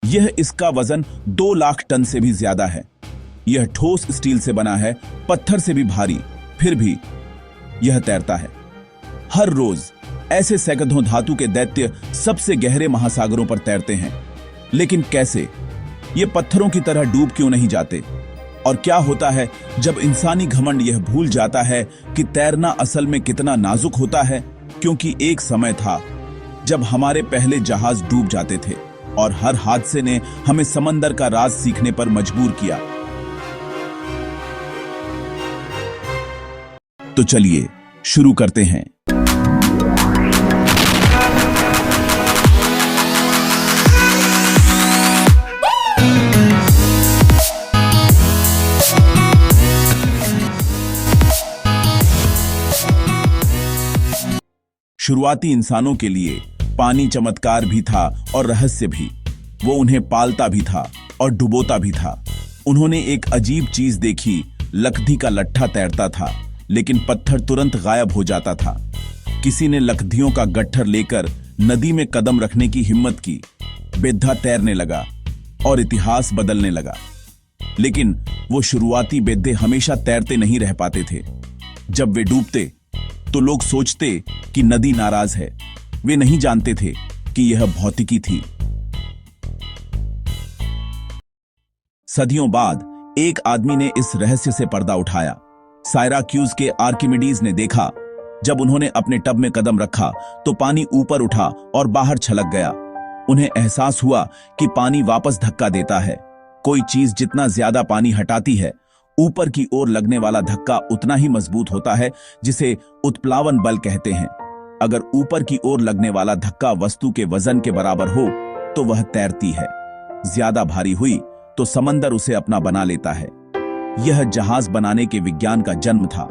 यह इसका वजन 2 लाख टन से भी ज्यादा है। यह ठोस स्टील से बना है, पत्थर से भी भारी, फिर भी यह तैरता है। हर रोज ऐसे सैकड़ों धातु के दैत्य सबसे गहरे महासागरों पर तैरते हैं, लेकिन कैसे? ये पत्थरों की तरह डूब क्यों नहीं जाते? और क्या होता है जब इंसानी घमंड यह भूल जाता है कि तैरना असल में कितना नाजुक होता है? क्योंकि एक समय था जब हमारे पहले जहाज डूब जाते थे और हर हादसे ने हमें समंदर का राज सीखने पर मजबूर किया। तो चलिए शुरू करते हैं। शुरुआती इंसानों के लिए पानी चमत्कार भी था और रहस्य भी। वो उन्हें पालता भी था और डुबोता भी था। उन्होंने एक अजीब चीज देखी, लकड़ी का लट्ठा तैरता था, लेकिन पत्थर तुरंत गायब हो जाता था। किसी ने लकड़ियों का गट्ठर लेकर नदी में कदम रखने की हिम्मत की। बेद्धा तैरने लगा और इतिहास बदलने लगा। लेकिन वो शुरुआती बेद्धे हमेशा तैरते नहीं रह पाते थे। जब वे डूबते तो लोग सोचते कि नदी नाराज है। वे नहीं जानते थे कि यह भौतिकी थी। सदियों बाद एक आदमी ने इस रहस्य से पर्दा उठाया। साइराक्यूज के आर्किमिडीज ने देखा, जब उन्होंने अपने टब में कदम रखा तो पानी ऊपर उठा और बाहर छलक गया। उन्हें एहसास हुआ कि पानी वापस धक्का देता है। कोई चीज जितना ज्यादा पानी हटाती है, ऊपर की ओर लगने वाला धक्का उतना ही मजबूत होता है, जिसे उत्प्लावन बल कहते हैं। अगर ऊपर की ओर लगने वाला धक्का वस्तु के वजन के बराबर हो तो वह तैरती है। ज्यादा भारी हुई तो समंदर उसे अपना बना लेता है। यह जहाज बनाने के विज्ञान का जन्म था।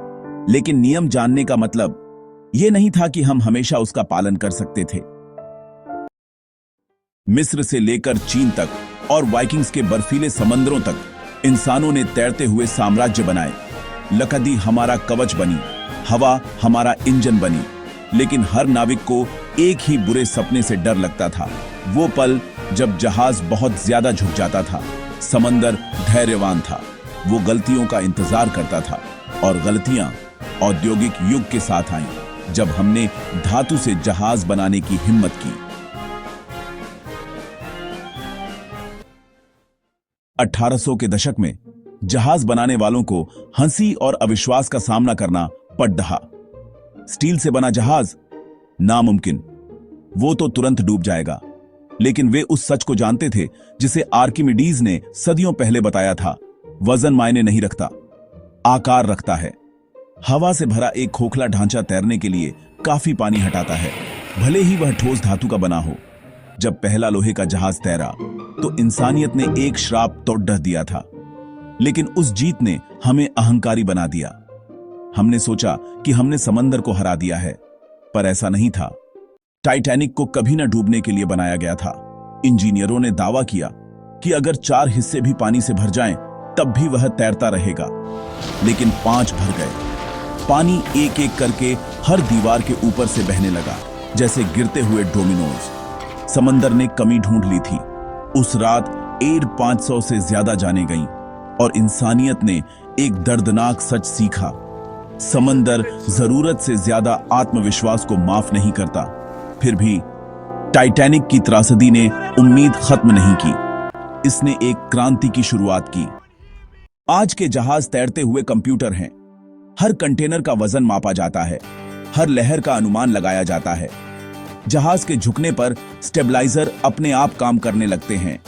लेकिन नियम जानने का मतलब यह नहीं था कि हम हमेशा उसका पालन कर सकते थे। मिस्र से लेकर चीन तक और वाइकिंग्स के बर्फीले समंदरों तक इंसानों ने तैरते हुए साम्राज्य बनाए। लकड़ी हमारा कवच बनी, हवा हमारा इंजन बनी। लेकिन हर नाविक को एक ही बुरे सपने से डर लगता था, वो पल जब जहाज बहुत ज्यादा झुक जाता था। समंदर धैर्यवान था, वो गलतियों का इंतजार करता था। और गलतियां औद्योगिक युग के साथ आईं, जब हमने धातु से जहाज बनाने की हिम्मत की। 1800 के दशक में जहाज बनाने वालों को हंसी और अविश्वास का सामना करना पड़ रहा। स्टील से बना जहाज नामुमकिन, वो तो तुरंत डूब जाएगा। लेकिन वे उस सच को जानते थे जिसे आर्किमिडीज ने सदियों पहले बताया था, वजन मायने नहीं रखता, आकार रखता है। हवा से भरा एक खोखला ढांचा तैरने के लिए काफी पानी हटाता है, भले ही वह ठोस धातु का बना हो। जब पहला लोहे का जहाज तैरा तो इंसानियत ने एक श्राप तोड़ दिया था। लेकिन उस जीत ने हमें अहंकारी बना दिया। हमने सोचा कि हमने समंदर को हरा दिया है, पर ऐसा नहीं था। टाइटैनिक को कभी न डूबने के लिए बनाया गया था। इंजीनियरों ने दावा किया कि अगर 4 हिस्से भी पानी से भर जाएं, तब भी वह तैरता रहेगा। लेकिन 5 भर गए। पानी एक एक करके हर दीवार के ऊपर से बहने लगा, जैसे गिरते हुए डोमिनोज। समंदर ने कमी ढूंढ ली थी। उस रात एयर 500 से ज्यादा जाने गईं और इंसानियत ने एक दर्दनाक सच सीखा। समंदर जरूरत से ज्यादा आत्मविश्वास को माफ नहीं करता। फिर भी टाइटैनिक की त्रासदी ने उम्मीद खत्म नहीं की। इसने एक क्रांति की शुरुआत की। आज के जहाज तैरते हुए कंप्यूटर हैं। हर कंटेनर का वजन मापा जाता है, हर लहर का अनुमान लगाया जाता है। जहाज के झुकने पर स्टेबलाइजर अपने आप काम करने लगते हैं।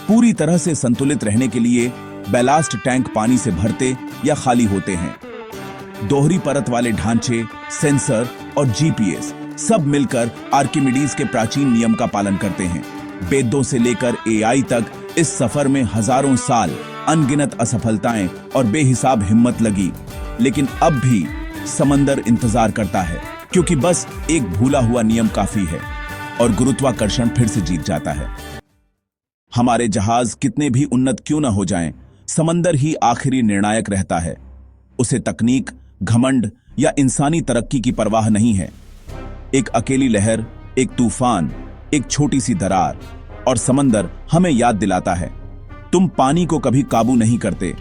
पूरी तरह से संतुलित रहने के लिए बैलास्ट टैंक पानी से भरते या खाली होते हैं। दोहरी परत वाले ढांचे, सेंसर और जीपीएस सब मिलकर आर्किमिडीज के प्राचीन नियम का पालन करते हैं। वेदों से लेकर एआई तक इस सफर में हजारों साल, अनगिनत असफलताएं और बेहिसाब हिम्मत लगी। लेकिन अब भी समंदर इंतजार करता है, क्योंकि बस एक भूला हुआ नियम काफी है और गुरुत्वाकर्षण फिर से जीत जाता है। हमारे जहाज कितने भी उन्नत क्यों न हो जाएं, समंदर ही आखिरी निर्णायक रहता है। उसे तकनीक, घमंड या इंसानी तरक्की की परवाह नहीं है। एक अकेली लहर, एक तूफान, एक छोटी सी दरार, हर किसी को गिरा देती है। और समंदर हमें याद दिलाता है, तुम पानी को कभी काबू नहीं करते,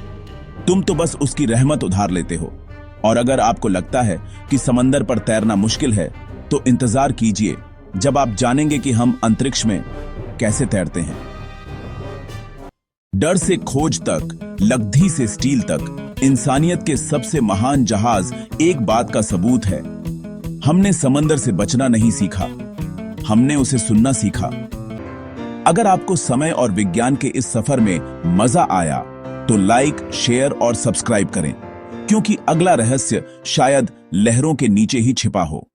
तुम तो बस उसकी रहमत उधार लेते हो। और अगर आपको लगता है कि समंदर पर तैरना मुश्किल है, तो इंतजार कीजिए जब आप जानेंगे कि हम अंतरिक्ष में कैसे तैरते हैं। डर से खोज तक, लग्धी से स्टील तक, इंसानियत के सबसे महान जहाज एक बात का सबूत है, हमने समंदर से बचना नहीं सीखा, हमने उसे सुनना सीखा। अगर आपको समय और विज्ञान के इस सफर में मजा आया तो लाइक, शेयर और सब्सक्राइब करें, क्योंकि अगला रहस्य शायद लहरों के नीचे ही छिपा हो।